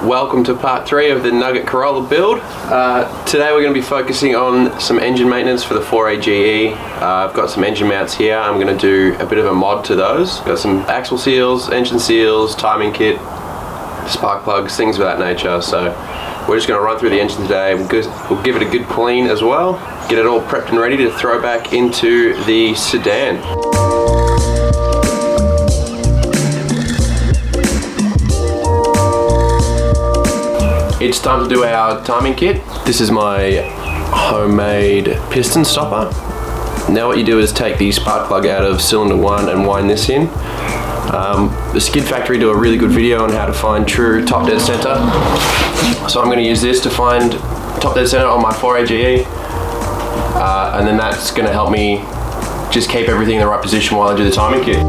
Welcome to part 3 of the Nugget Corolla build. Today we're going to be focusing on some engine maintenance for the 4AGE. I've got some engine mounts here. I'm going to do a bit of a mod to those. Got some axle seals, engine seals, timing kit, spark plugs, things of that nature. So we're just going to run through the engine today. We'll give it a good clean as well, get it all prepped and ready to throw back into the sedan. It's time to do our timing kit. This is my homemade piston stopper. Now what you do is take the spark plug out of cylinder 1 and wind this in. The Skid Factory do a really good video on how to find true top dead center. So I'm going to use this to find top dead center on my 4AGE. And then that's going to help me just keep everything in the right position while I do the timing kit.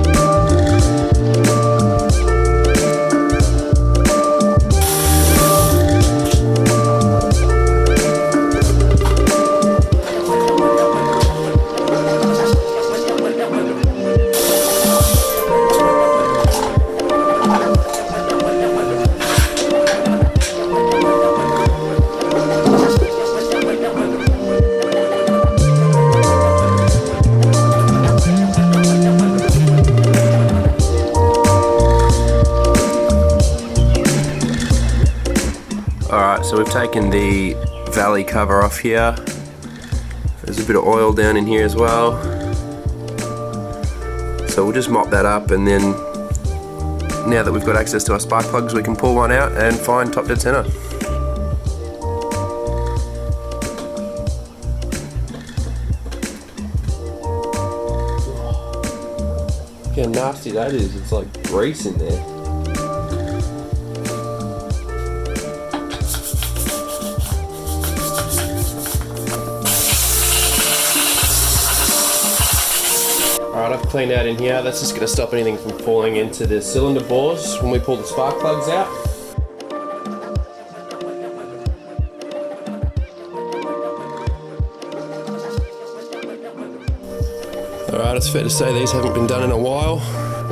Alright, so we've taken the valley cover off here. There's a bit of oil down in here as well. So we'll just mop that up, and then now that we've got access to our spark plugs, we can pull one out and find top dead center. Look how nasty that is, it's like grease in there. Alright, I've cleaned out in here. That's just going to stop anything from falling into the cylinder bores when we pull the spark plugs out. Alright, it's fair to say these haven't been done in a while.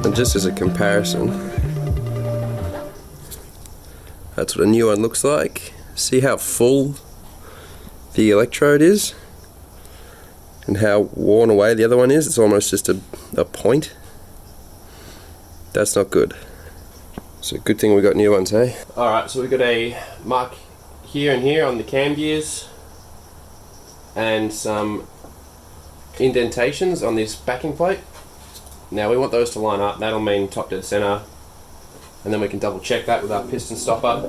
And just as a comparison, that's what a new one looks like. See how full the electrode is? And how worn away the other one is. It's almost just a point. That's not good. So good thing we got new ones, hey? Alright, so we've got a mark here and here on the cam gears, and some indentations on this backing plate. Now we want those to line up. That'll mean top dead center, and then we can double check that with our piston stopper.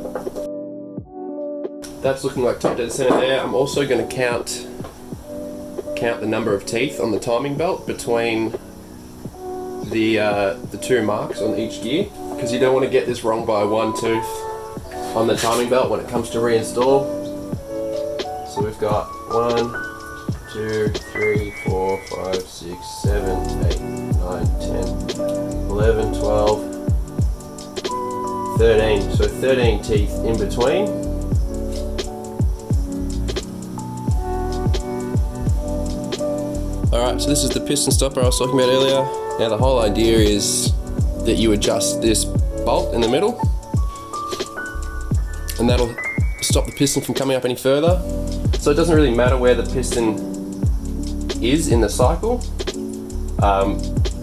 That's looking like top dead center there. I'm also going to count the number of teeth on the timing belt between the two marks on each gear, because you don't want to get this wrong by one tooth on the timing belt when it comes to reinstall. So we've got 1, 2, 3, 4, 5, 6, 7, 8, 9, 10, 11, 12, 13. So 13 teeth in between. Alright, so this is the piston stopper I was talking about earlier. Now the whole idea is that you adjust this bolt in the middle, and that'll stop the piston from coming up any further. So it doesn't really matter where the piston is in the cycle.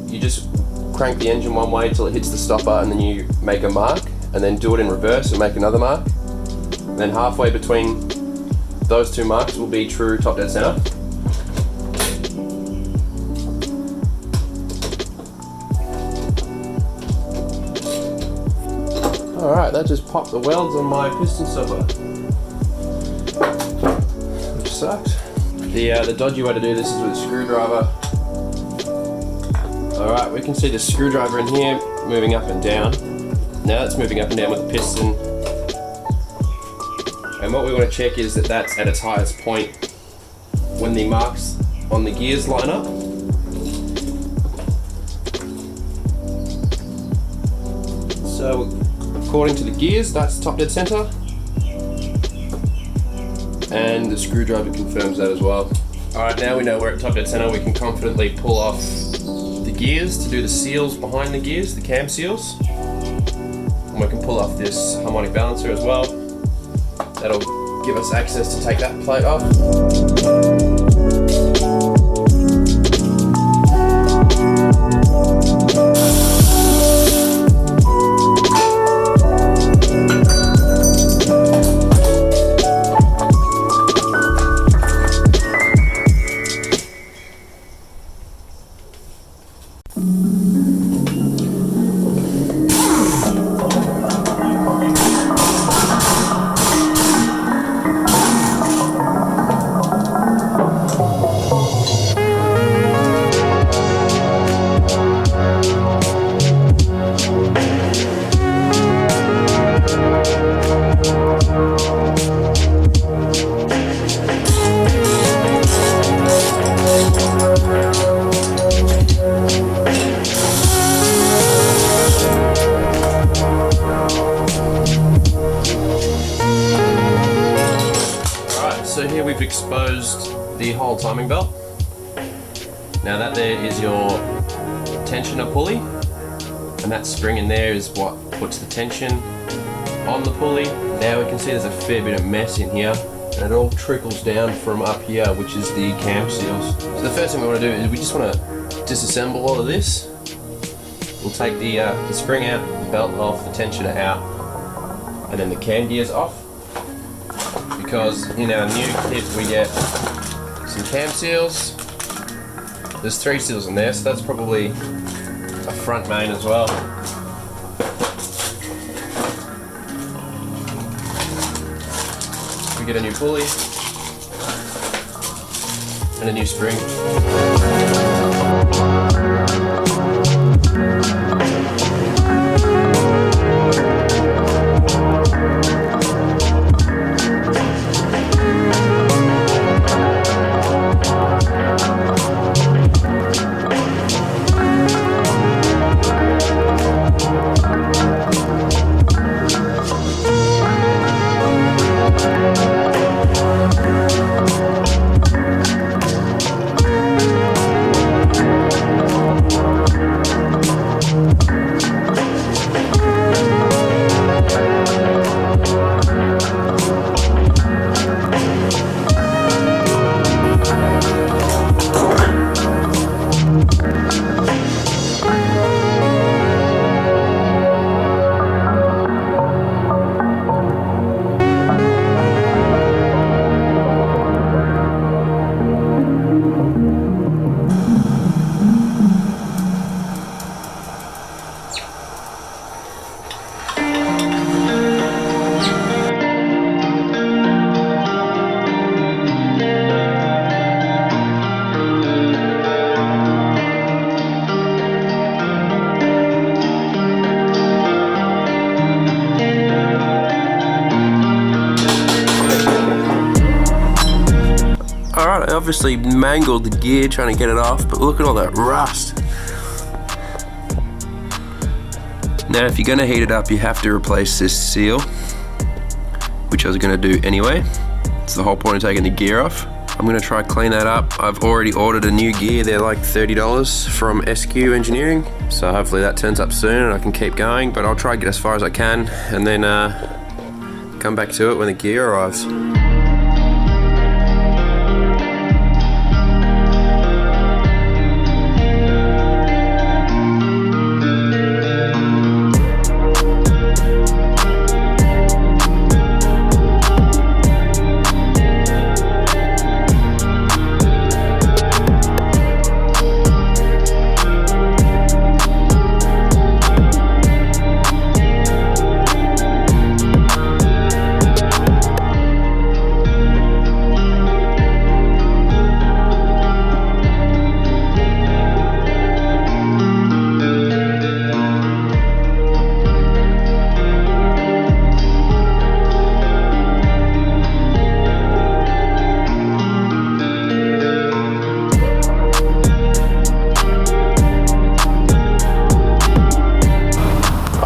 You just crank the engine one way till it hits the stopper, and then you make a mark, and then do it in reverse and make another mark. And then halfway between those two marks will be true top dead center. Alright, that just popped the welds on my piston stopper, which sucks. The dodgy way to do this is with a screwdriver. Alright, we can see the screwdriver in here moving up and down. Now that's moving up and down with the piston. And what we want to check is that that's at its highest point when the marks on the gears line up. So according to the gears, that's top dead center, and the screwdriver confirms that as well. Alright, now we know we're at top dead center, we can confidently pull off the gears to do the seals behind the gears, the cam seals. And we can pull off this harmonic balancer as well. That'll give us access to take that plate off. So here we've exposed the whole timing belt. Now that there is your tensioner pulley, and that spring in there is what puts the tension on the pulley. Now we can see there's a fair bit of mess in here, and it all trickles down from up here, which is the cam seals. So the first thing we want to do is we just want to disassemble all of this. We'll take the spring out, the belt off, the tensioner out, and then the cam gears off. Because in our new kit we get some cam seals. There's 3 seals in there, so that's probably a front main as well. We get a new pulley and a new spring. Alright, I obviously mangled the gear trying to get it off, but look at all that rust. Now if you're going to heat it up, you have to replace this seal, which I was going to do anyway. It's the whole point of taking the gear off. I'm going to try clean that up. I've already ordered a new gear. They're like $30 from SQ Engineering, so hopefully that turns up soon and I can keep going, but I'll try to get as far as I can and then come back to it when the gear arrives.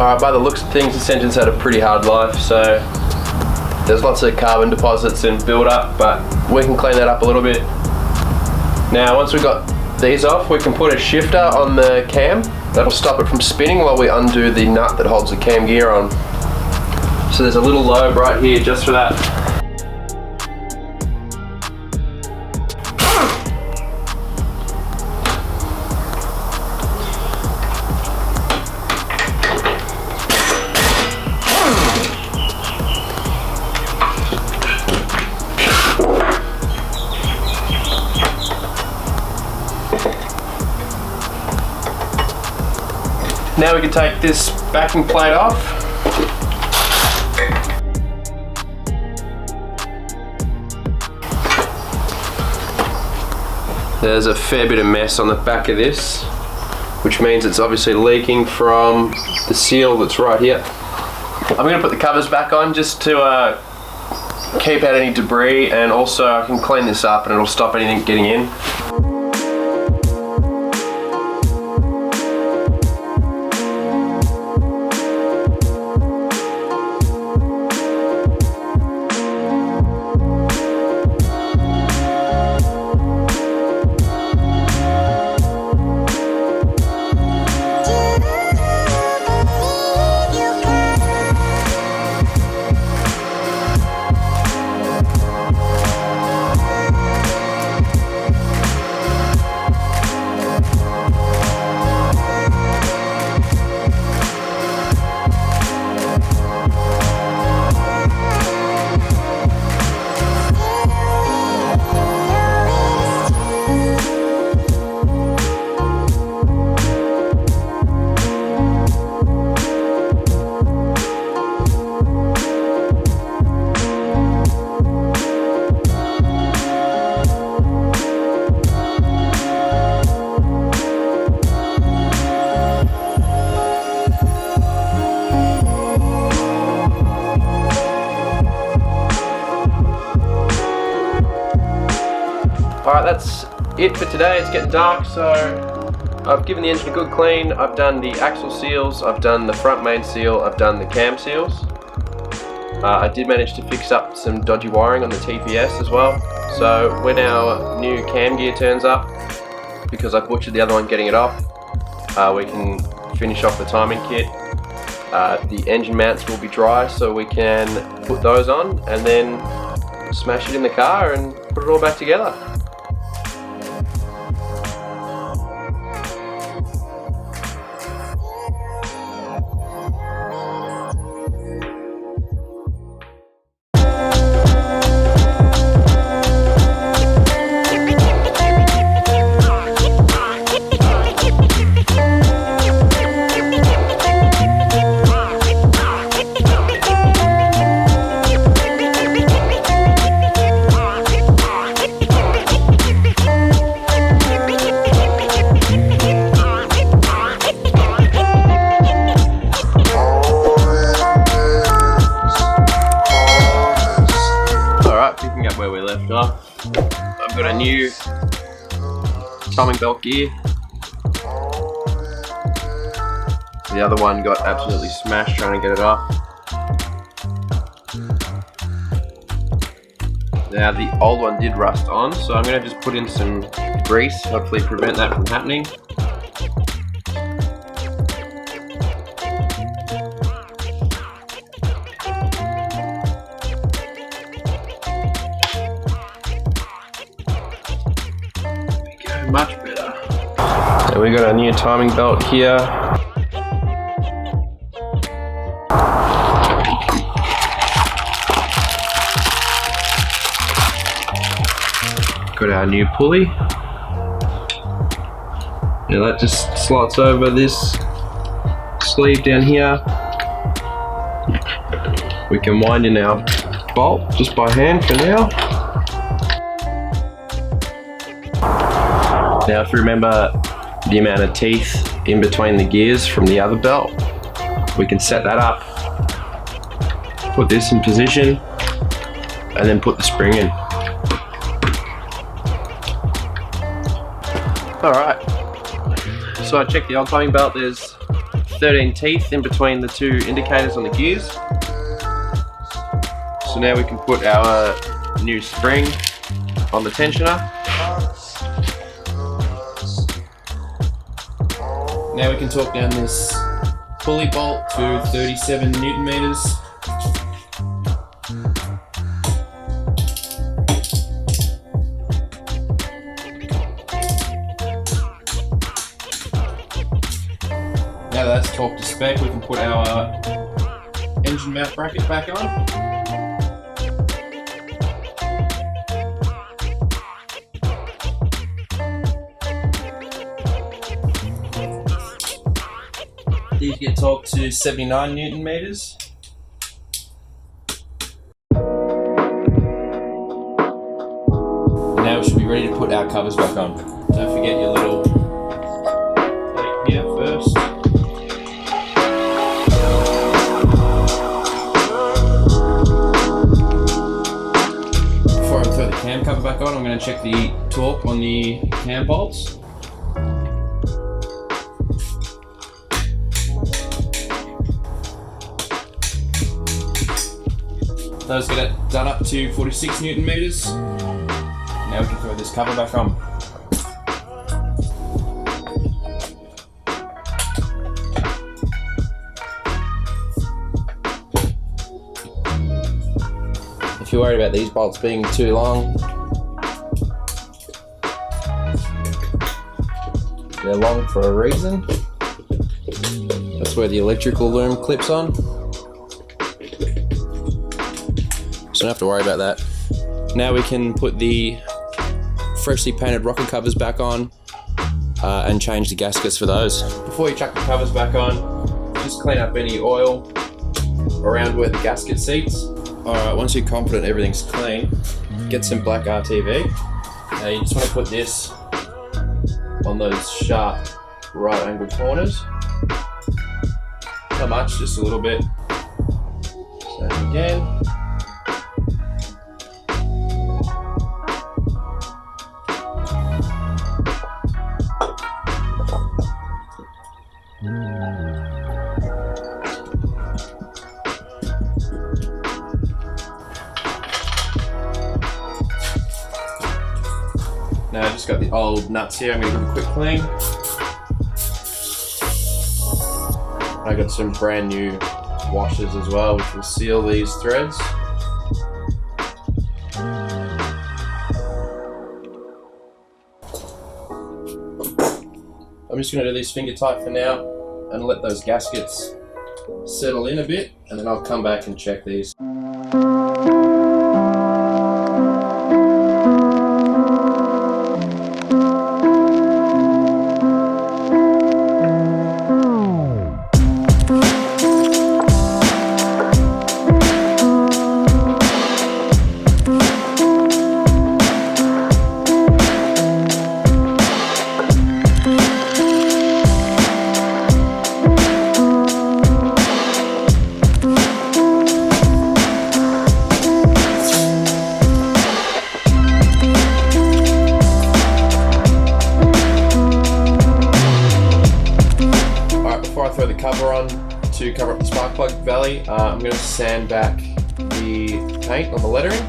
Alright, by the looks of things, this engine's had a pretty hard life, so there's lots of carbon deposits and build up, but we can clean that up a little bit. Now, once we've got these off, we can put a shifter on the cam. That'll stop it from spinning while we undo the nut that holds the cam gear on. So there's a little lobe right here just for that. Now we can take this backing plate off. There's a fair bit of mess on the back of this, which means it's obviously leaking from the seal that's right here. I'm going to put the covers back on just to keep out any debris, and also I can clean this up and it'll stop anything getting in. Alright, that's it for today. It's getting dark, so I've given the engine a good clean. I've done the axle seals, I've done the front main seal, I've done the cam seals. I did manage to fix up some dodgy wiring on the TPS as well. So when our new cam gear turns up, because I butchered the other one getting it off, we can finish off the timing kit. The engine mounts will be dry, so we can put those on and then smash it in the car and put it all back together. Picking up where we left off, I've got a new timing belt gear. The other one got absolutely smashed trying to get it off. Now the old one did rust on, so I'm going to just put in some grease, hopefully prevent that from happening. Much better. So we got our new timing belt here. Got our new pulley. Now that just slots over this sleeve down here. We can wind in our bolt just by hand for now. Now if you remember the amount of teeth in between the gears from the other belt, we can set that up, put this in position, and then put the spring in. Alright, so I checked the old timing belt, there's 13 teeth in between the two indicators on the gears. So now we can put our new spring on the tensioner. Now we can torque down this pulley bolt to 37 Newton meters. torque to spec, we can put our engine mount bracket back on. These get torqued to 79 Newton meters. Now we should be ready to put our covers back on. Don't forget your little plate here first. Before I throw the cam cover back on, I'm going to check the torque on the cam bolts. Those get it done up to 46 Newton meters. Now we can throw this cover back on. If you're worried about these bolts being too long, they're long for a reason. That's where the electrical loom clips on. So don't have to worry about that. Now we can put the freshly painted rocker covers back on and change the gaskets for those. Before you chuck the covers back on, just clean up any oil around where the gasket seats. Alright, once you're confident everything's clean, get some black RTV. Now you just want to put this on those sharp right angle corners. Not much, just a little bit. Same again. Now I've just got the old nuts here, I'm going to give a quick clean. I got some brand new washers as well, which will seal these threads. I'm just going to do these finger tight for now and let those gaskets settle in a bit, and then I'll come back and check these. Throw the cover on to cover up the spark plug valley. I'm going to sand back the paint on the lettering.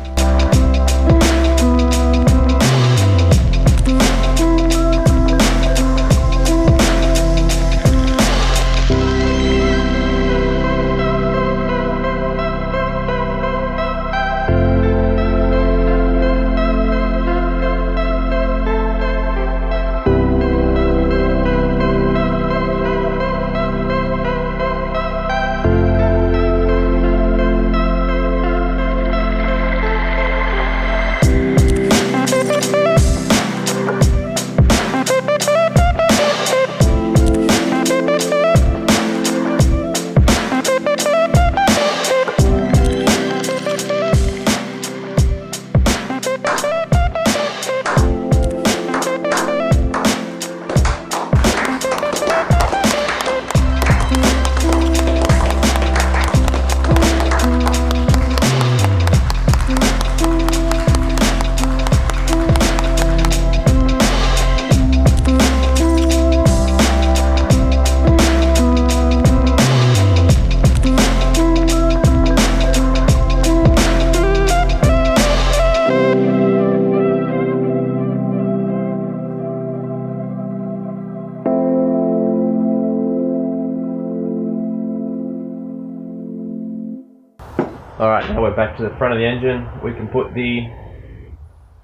Alright, now we're back to the front of the engine. We can put the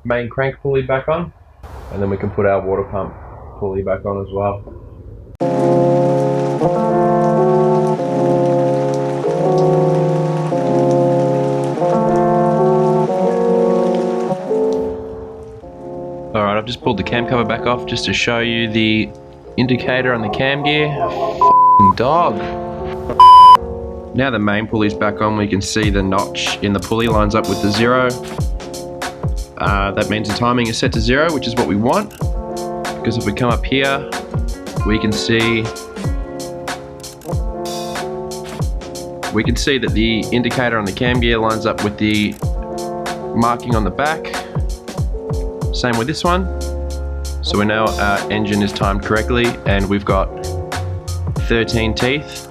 main crank pulley back on, and then we can put our water pump pulley back on as well. just pulled the cam cover back off just to show you the indicator on the cam gear. F***ing dog. Now the main pulley's back on, we can see the notch in the pulley lines up with the 0. That means the timing is set to 0, which is what we want. Because if we come up here, we can see that the indicator on the cam gear lines up with the marking on the back. Same with this one. So we know our engine is timed correctly, and we've got 13 teeth.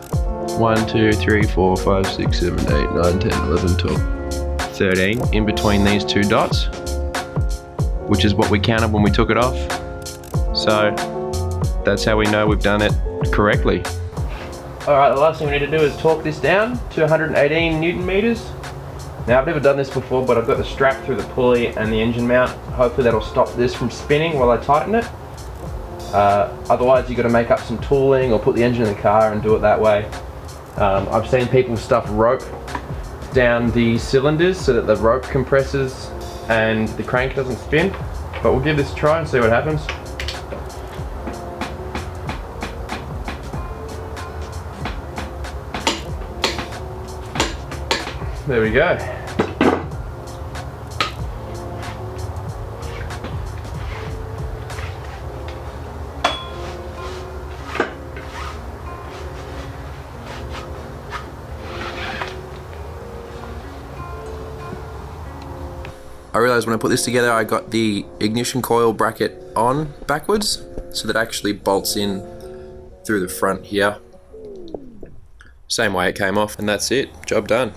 1, 2, 3, 4, 5, 6, 7, 8, 9, 10, 11, 12, 13 in between these two dots, which is what we counted when we took it off. So that's how we know we've done it correctly. Alright, the last thing we need to do is torque this down to 118 Newton meters. Now I've never done this before, but I've got the strap through the pulley and the engine mount. Hopefully that'll stop this from spinning while I tighten it. Otherwise you've got to make up some tooling or put the engine in the car and do it that way. I've seen people stuff rope down the cylinders so that the rope compresses and the crank doesn't spin. But we'll give this a try and see what happens. There we go. I realised when I put this together I got the ignition coil bracket on backwards, so that actually bolts in through the front here. Same way it came off, and that's it. Job done.